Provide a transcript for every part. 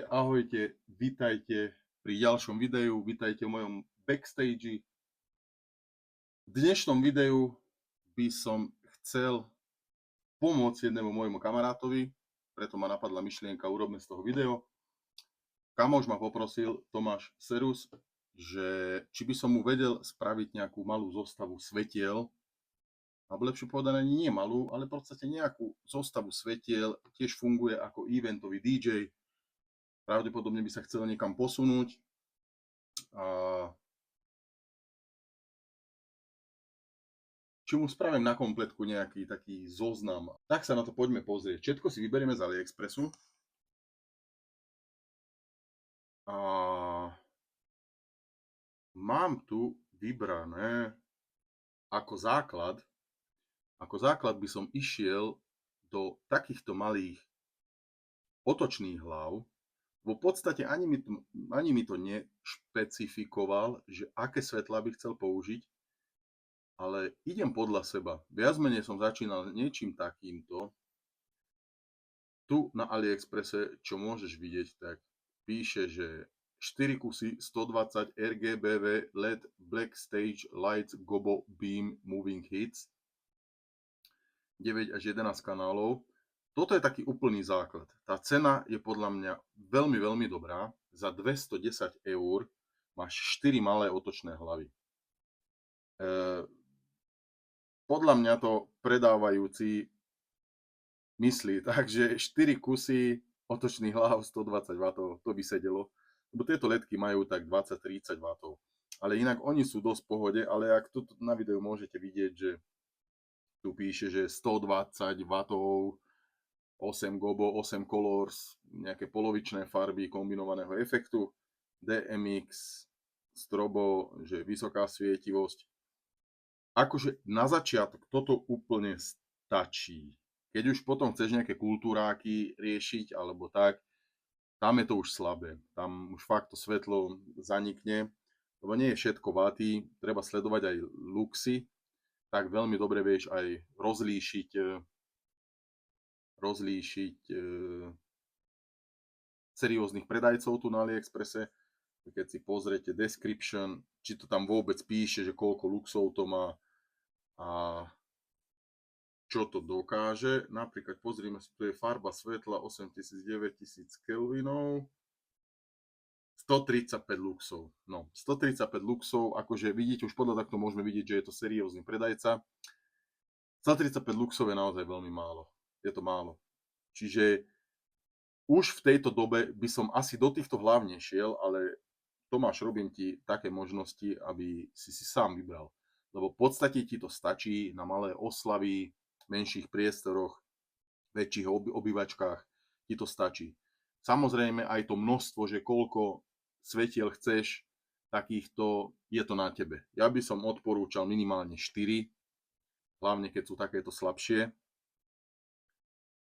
Ahojte, vitajte pri ďalšom videu, vitajte v mojom backstage. V dnešnom videu by som chcel pomôcť jednému môjmu kamarátovi, preto ma napadla myšlienka, urobme z toho video. Kamoš ma poprosil, Tomáš Serus, že či by som mu vedel spraviť nejakú malú zostavu svetiel, alebo lepšie povedané, nie malú, ale v podstate nejakú zostavu svetiel, tiež funguje ako eventový DJ. Pravdepodobne by sa chcel niekam posunúť. Či mu spravím na kompletku nejaký taký zoznam. Tak sa na to poďme pozrieť. Všetko si vyberieme z AliExpressu. A mám tu vybrané ako základ. Ako základ by som išiel do takýchto malých otočných hlav. V podstate ani mi to nešpecifikoval, že aké svetlá by chcel použiť, ale idem podľa seba. Viac menej som začínal niečím takýmto. Tu na AliExpresse, čo môžeš vidieť, tak píše, že 4 kusy 120 RGBV LED Black Stage Lights Gobo Beam Moving Hits, 9 až 11 kanálov. Toto je taký úplný základ. Tá cena je podľa mňa veľmi, veľmi dobrá. Za 210 eur máš 4 malé otočné hlavy. Podľa mňa to predávajúci myslí, takže 4 kusy otočných hlav 120 W, to by sedelo. Lebo tieto ledky majú tak 20-30 W. Ale inak oni sú dosť v pohode, ale ak tu na videu môžete vidieť, že tu píše, že 120 W, 8 gobo, 8 colors, nejaké polovičné farby kombinovaného efektu, DMX, strobo, že vysoká svietivosť. Akože na začiatok toto úplne stačí. Keď už potom chceš nejaké kultúráky riešiť alebo tak, tam je to už slabé. Tam už fakt to svetlo zanikne, lebo nie je všetko vaty, treba sledovať aj luxy, tak veľmi dobre vieš aj rozlíšiť serióznych predajcov tu na AliExpresse. Keď si pozriete description, či to tam vôbec píše, že koľko luxov to má a čo to dokáže. Napríklad pozrime si, tu je farba svetla 8000, 9000 kelvinov, 135 luxov. No, 135 luxov, akože vidíte, už podľa takto môžeme vidieť, že je to seriózny predajca. 135 luxov je naozaj veľmi málo. Je to málo. Čiže už v tejto dobe by som asi do týchto hlav nešiel, ale Tomáš, robím ti také možnosti, aby si sám vybral. Lebo v podstate ti to stačí na malé oslavy, menších priestoroch, väčších obývačkách, ti to stačí. Samozrejme aj to množstvo, že koľko svetiel chceš, takýchto, je to na tebe. Ja by som odporúčal minimálne 4, hlavne keď sú takéto slabšie.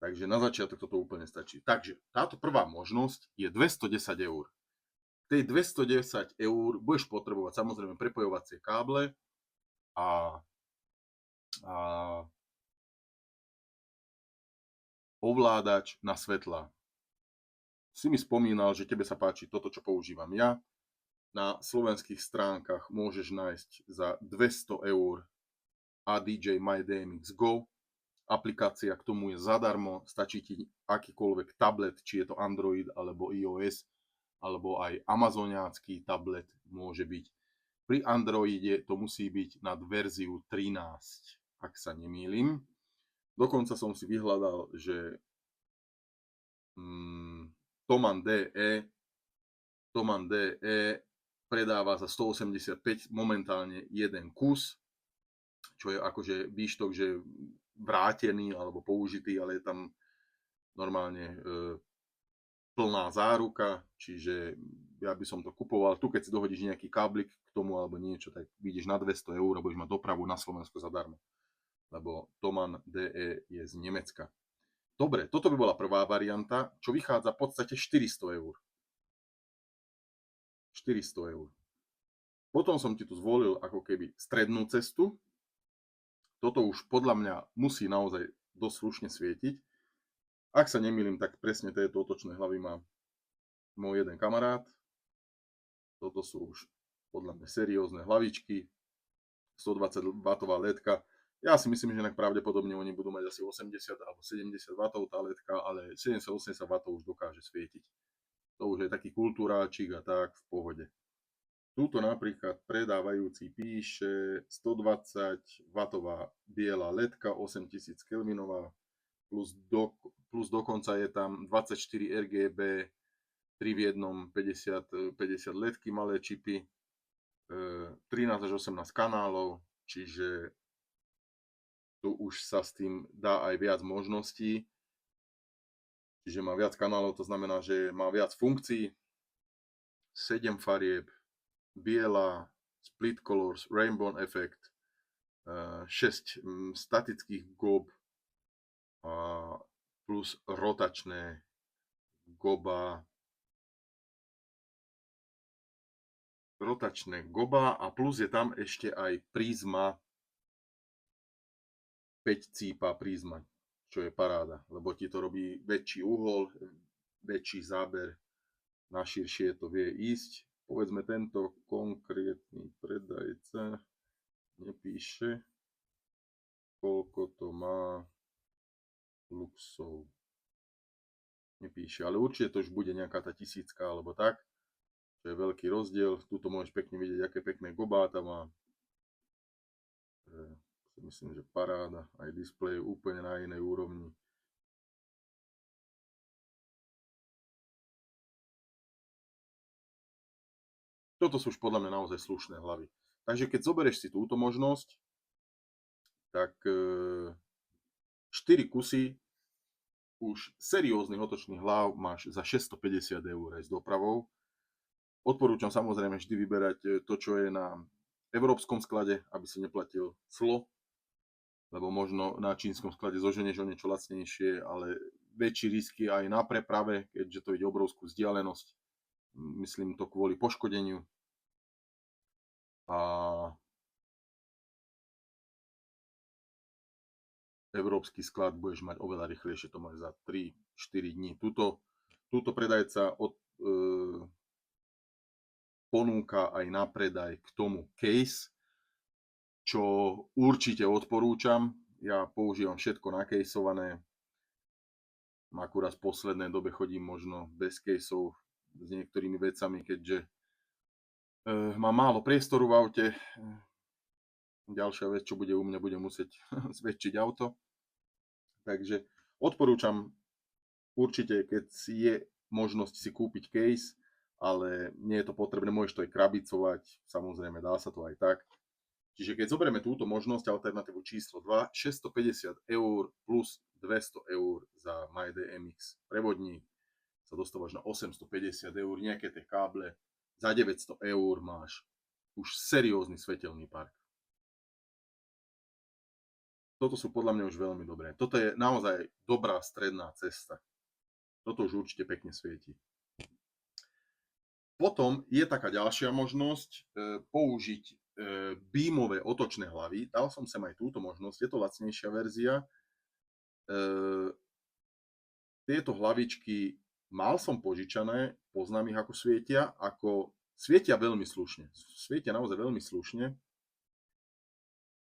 Takže na začiatok toto úplne stačí. Takže táto prvá možnosť je 210 eur. Tej 210 eur budeš potrebovať samozrejme prepojovacie káble a ovládač na svetlá. Si mi spomínal, že tebe sa páči toto, čo používam ja. Na slovenských stránkach môžeš nájsť za 200 eur ADJ My DMX Go. Aplikácia k tomu je zadarmo, stačí ti akýkoľvek tablet, či je to Android alebo iOS, alebo aj amazoniácky tablet môže byť. Pri Androide to musí byť nad verziu 13, ak sa nemýlim. Dokonca som si vyhľadal, že Thomann DE predáva za 185 momentálne jeden kus, čo je akože výštok, že vrátený alebo použitý, ale je tam normálne plná záruka, čiže ja by som to kupoval. Tu keď si dohodíš nejaký káblik k tomu alebo niečo, tak vidíš na 200 eur a budeš mať dopravu na Slovensko zadarmo. Lebo Thomann DE je z Nemecka. Dobre, toto by bola prvá varianta, čo vychádza v podstate 400 eur. 400 eur. Potom som ti tu zvolil ako keby strednú cestu. Toto už podľa mňa musí naozaj dosť slušne svietiť. Ak sa nemýlim, tak presne tieto otočné hlavy má môj jeden kamarát. Toto sú už podľa mňa seriózne hlavičky, 120W ledka. Ja si myslím, že pravdepodobne oni budú mať asi 80 alebo 70W tá ledka, ale 70-80W už dokáže svietiť. To už je taký kultúráčik a tak v pohode. Tuto napríklad predávajúci píše 120W biela ledka 8000 kelvinová plus dokonca je tam 24 RGB 3 v 1 50 ledky, malé čipy, 13 až 18 kanálov, čiže tu už sa s tým dá aj viac možností. Čiže má viac kanálov, to znamená, že má viac funkcií. 7 farieb, biela, split colors, rainbow effect, 6 statických gob plus rotačné goba a plus je tam ešte aj prízma, 5 cípa prízma, čo je paráda, lebo ti to robí väčší uhol, väčší záber, na širšie to vie ísť. Povedzme, tento konkrétny predajca nepíše, koľko to má luxov. Nepíše, ale určite to už bude nejaká tá 1000 alebo tak. To je veľký rozdiel. Tuto môžeš pekne vidieť, aké pekné gobáta má. Myslím, že paráda. Aj displej je úplne na inej úrovni. Toto sú už podľa mňa naozaj slušné hlavy. Takže keď zoberieš si túto možnosť, tak 4 kusy už serióznych otočných hlav máš za 650 € aj s dopravou. Odporúčam samozrejme vždy vyberať to, čo je na európskom sklade, aby si neplatil clo, lebo možno na čínskom sklade zoženieš o niečo lacnejšie, ale väčší risky aj na preprave, keďže to ide obrovskú vzdialenosť. Myslím to kvôli poškodeniu. A európsky sklad budeš mať oveľa rýchlejšie, to máš za 3-4 dní. Tuto predajca ponúka aj na predaj k tomu case, čo určite odporúčam. Ja používam všetko nakejsované. Akurát v poslednej dobe chodím možno bez caseov s niektorými vecami, keďže mám málo priestoru v aute. Ďalšia vec, čo bude u mňa, budem musieť zväčšiť auto. Takže odporúčam určite, keď je možnosť si kúpiť case, ale nie je to potrebné, môžeš to aj krabicovať, samozrejme dá sa to aj tak. Čiže keď zoberieme túto možnosť, alternatívu číslo 2, 650 € plus 200 € za MyDMX prevodník, sa dostávaš na 850 €, nejaké tie káble, za 900 € máš už seriózny svetelný park. Toto sú podľa mňa už veľmi dobré. Toto je naozaj dobrá stredná cesta. Toto už určite pekne svieti. Potom je taká ďalšia možnosť použiť beamové otočné hlavy. Dal som sem aj túto možnosť, je to lacnejšia verzia. Tieto hlavičky mal som požičané, poznám ich ako svietia veľmi slušne. Svietia naozaj veľmi slušne.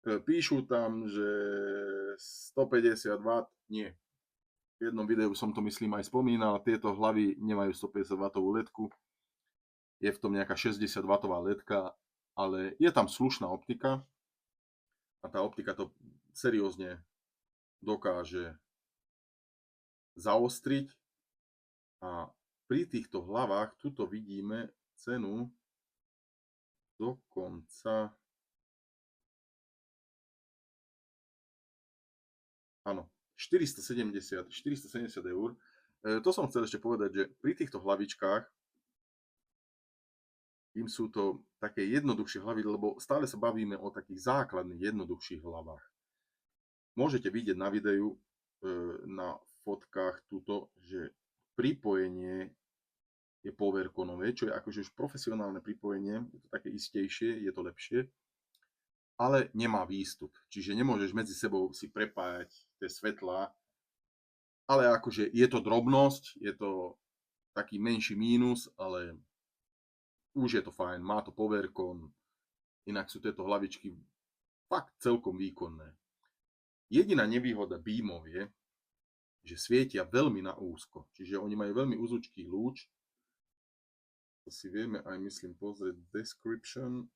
Píšu tam, že 150W, nie. V jednom videu som to myslím aj spomínal, tieto hlavy nemajú 150W ledku. Je v tom nejaká 60W ledka, ale je tam slušná optika a tá optika to seriózne dokáže zaostriť. A pri týchto hlavách tuto vidíme cenu dokonca, áno, 470 €. To som chcel ešte povedať, že pri týchto hlavičkách im sú to také jednoduchšie hlavy, lebo stále sa bavíme o takých základných jednoduchších hlavách. Môžete vidieť na videu, na fotkách tuto, že pripojenie je powerconové, čo je akože už profesionálne pripojenie, je to také istejšie, je to lepšie, ale nemá výstup. Čiže nemôžeš medzi sebou si prepájať tie svetlá, ale akože je to drobnosť, je to taký menší mínus, ale už je to fajn, má to powerkon, inak sú tieto hlavičky fakt celkom výkonné. Jediná nevýhoda Beamov je, že svietia veľmi na úzko, čiže oni majú veľmi úzučký lúč. To si vieme aj, myslím, pozrieť description.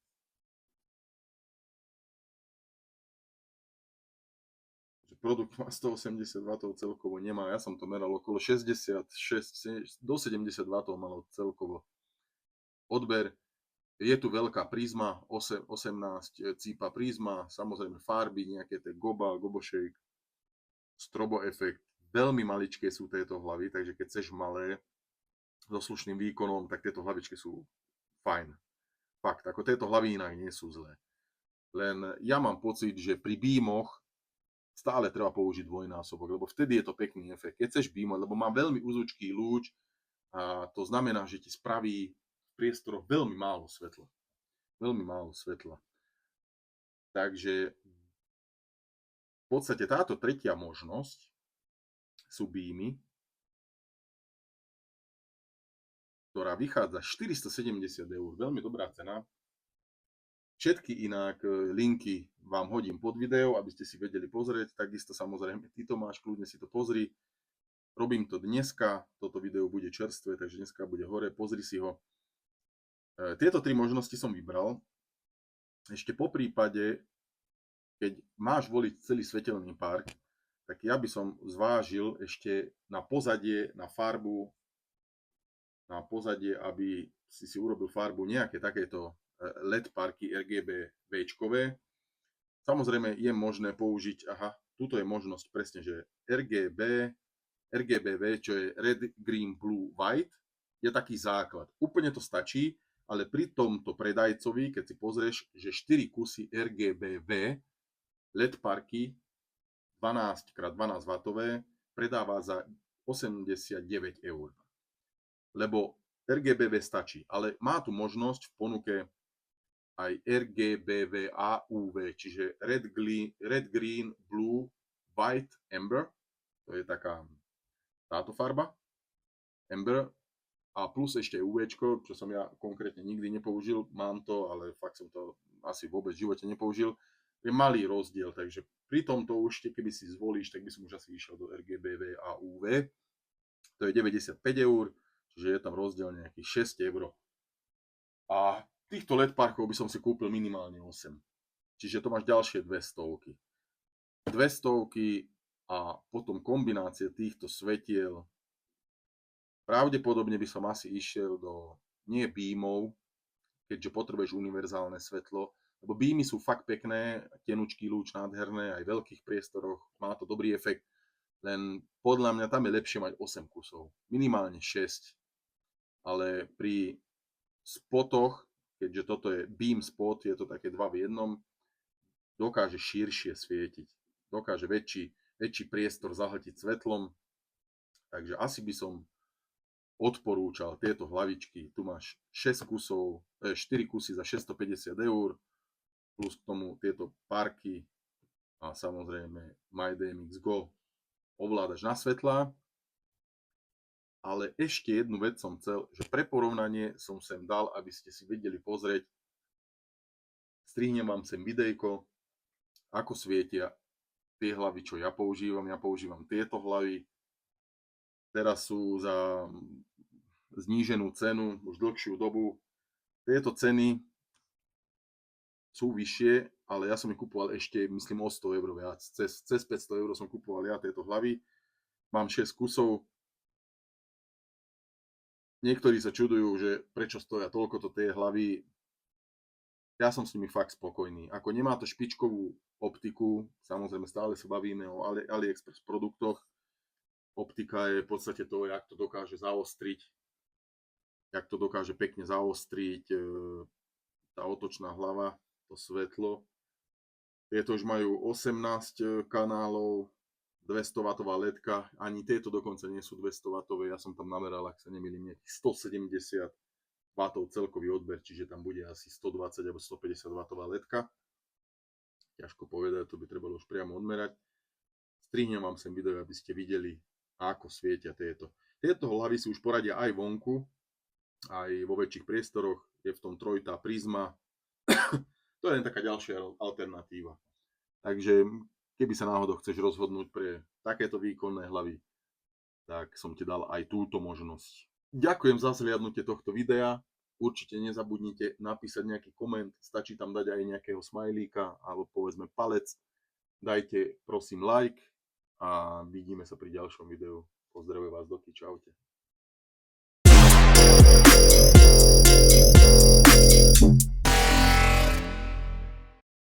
Že produkt má 180 W celkovo, nemá, ja som to meral okolo 66 do 70 W malo celkovo odber. Je tu veľká prízma, 18 cípa prízma, samozrejme farby, nejaké tie goba, goboshake, strobo efekt. Veľmi maličké sú tieto hlavy, takže keď chceš malé so slušným výkonom, tak tieto hlavičky sú fajn. Fakt, ako tieto hlavy inak nie sú zlé. Len ja mám pocit, že pri Beamoch stále treba použiť dvojnásobok, lebo vtedy je to pekný efekt. Keď chceš Beamov, lebo má veľmi úzučký lúč a to znamená, že ti spraví v priestoroch veľmi málo svetla. Veľmi málo svetla. Takže v podstate táto tretia možnosť sú Beamy, ktorá vychádza 470 €, veľmi dobrá cena. Všetky inak linky vám hodím pod video, aby ste si vedeli pozrieť, takisto samozrejme ty to máš, kľudne si to pozri. Robím to dneska, toto video bude čerstvé, takže dneska bude hore, pozri si ho. Tieto tri možnosti som vybral. Ešte po prípade, keď máš voliť celý svetelný park, tak ja by som zvážil ešte na pozadie, na farbu, na pozadie, aby si urobil farbu nejaké takéto LED parky RGB V-čkové. Samozrejme je možné použiť, tuto je možnosť presne, že RGBV, čo je Red, Green, Blue, White, je taký základ. Úplne to stačí, ale pri tomto predajcovi, keď si pozrieš, že 4 kusy RGBV LED parky 12x12 W predáva za 89 €. Lebo RGBV stačí, ale má tu možnosť v ponuke aj RGBV AUV, čiže Red, Green, Blue, White, Amber, to je taká táto farba, Amber, a plus ešte UV, čo som ja konkrétne nikdy nepoužil, mám to, ale fakt som to asi vôbec v živote nepoužil. Je malý rozdiel, takže pri tomto už, keby si zvolíš, tak by som už asi išiel do RGBV a UV. To je 95 €, čiže je tam rozdiel nejakých 6 €. A týchto LED parkov by som si kúpil minimálne 8. Čiže to máš ďalšie 200. 200 a potom kombinácie týchto svetiel. Pravdepodobne by som asi išiel do nie Beamov, keďže potrebuješ univerzálne svetlo, lebo Beamy sú fakt pekné, tenučký lúč nádherné, aj v veľkých priestoroch, má to dobrý efekt, len podľa mňa tam je lepšie mať 8 kusov, minimálne 6, ale pri spotoch, keďže toto je Beam spot, je to také 2 v 1, dokáže širšie svietiť, dokáže väčší priestor zahltiť svetlom, takže asi by som odporúčal tieto hlavičky. Tu máš 4 kusy za 650 €, plus k tomu tieto parky a samozrejme MyDMX Go ovládaš na svetlá. Ale ešte jednu vec som chcel, že pre porovnanie som sem dal, aby ste si vedeli pozrieť. Strihnem vám sem videjko, ako svietia tie hlavy, čo ja používam. Ja používam tieto hlavy. Teraz sú za zníženú cenu už dlhšiu dobu. Tieto ceny sú vyššie, ale ja som ich kupoval ešte, myslím, o 100 € viac. Cez 500 € som kupoval ja tieto hlavy. Mám 6 kusov. Niektorí sa čudujú, že prečo stoja toľkoto tie hlavy. Ja som s nimi fakt spokojný. Ako nemá to špičkovú optiku, samozrejme stále sa bavíme o AliExpress produktoch. Optika je v podstate to, jak to dokáže zaostriť, jak to dokáže pekne zaostriť tá otočná hlava, to svetlo. Tieto už majú 18 kanálov, 200 W ledka, ani tieto dokonca nie sú 200 W, ja som tam nameral, ak sa nemýlim, nejakých 170 W celkový odber, čiže tam bude asi 120 alebo 150 W ledka. Ťažko povedať, to by trebalo už priamo odmerať. Strihnem vám sem video, aby ste videli, ako svietia tieto. Tieto hlavy si už poradia aj vonku, aj vo väčších priestoroch. Je v tom trojitá prizma. To je len taká ďalšia alternatíva. Takže keby sa náhodou chceš rozhodnúť pre takéto výkonné hlavy, tak som ti dal aj túto možnosť. Ďakujem za zhliadnutie tohto videa. Určite nezabudnite napísať nejaký koment, stačí tam dať aj nejakého smajlíka alebo povedzme palec. Dajte prosím like a vidíme sa pri ďalšom videu. Pozdravujem vás, Doky, čaute.